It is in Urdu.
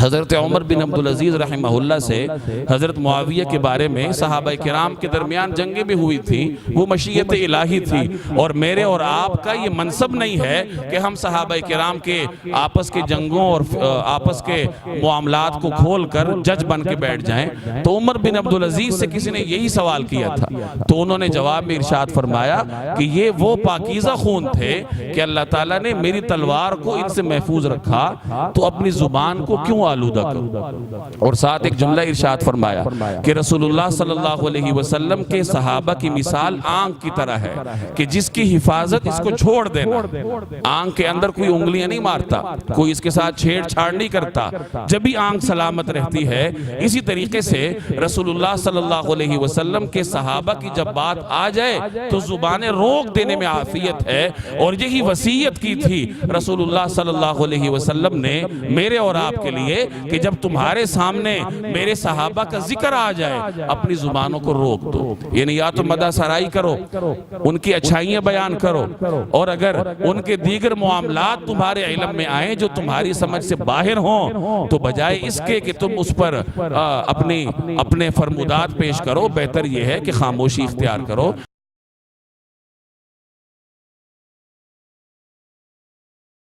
حضرت عمر بن عبدالعزیز رحمہ اللہ سے حضرت معاویہ کے بارے میں صحابہ کرام کے درمیان جنگیں بھی ہوئی تھی، وہ مشیت الہی تھی، اور میرے اور آپ کا یہ منصب نہیں ہے کہ ہم صحابہ کرام کے آپس کے جنگوں اور آپس کے معاملات کو کھول کر جج بن کے بیٹھ جائیں۔ تو عمر بن عبدالعزیز سے کسی نے یہی سوال کیا تھا، تو انہوں نے جواب میں ارشاد فرمایا کہ یہ وہ پاکیزہ خون تھے کہ اللہ تعالیٰ نے میری تلوار کو ان سے محفوظ رکھا، تو اپنی زبان کو کیوں آلودہ کرو۔ اور ساتھ ایک جملہ ارشاد فرمایا کہ رسول اللہ صلی اللہ علیہ وسلم کے صحابہ کی مثال آنکھ کی طرح ہے کہ جس کی حفاظت اس کو چھوڑ دینا۔ آنکھ کے اندر کوئی انگلیاں نہیں مارتا، کوئی اس کے ساتھ چھیڑ چھاڑ نہیں کرتا، جب بھی آنکھ سلامت رہتی ہے۔ اسی طریقے سے رسول اللہ صلی اللہ علیہ وسلم کے صحابہ کی جب بات آ جائے تو زبانیں روک دینے میں عافیت ہے، اور یہی وصیت کی تھی رسول اللہ صلی اللہ علیہ وسلم نے میرے اور آپ کے لیے کہ جب تمہارے سامنے میرے صحابہ کا ذکر آ جائے اپنی زبانوں کو روک دو، یعنی یا تو مدح سرائی کرو، ان کی اچھائیاں بیان کرو، اور اگر ان کے دیگر معاملات تمہارے علم میں آئیں جو تمہاری سمجھ سے باہر ہوں تو بجائے اس کے کہ تم اس پر اپنے فرمودات پیش کرو، بہتر یہ ہے کہ خاموشی اختیار کرو۔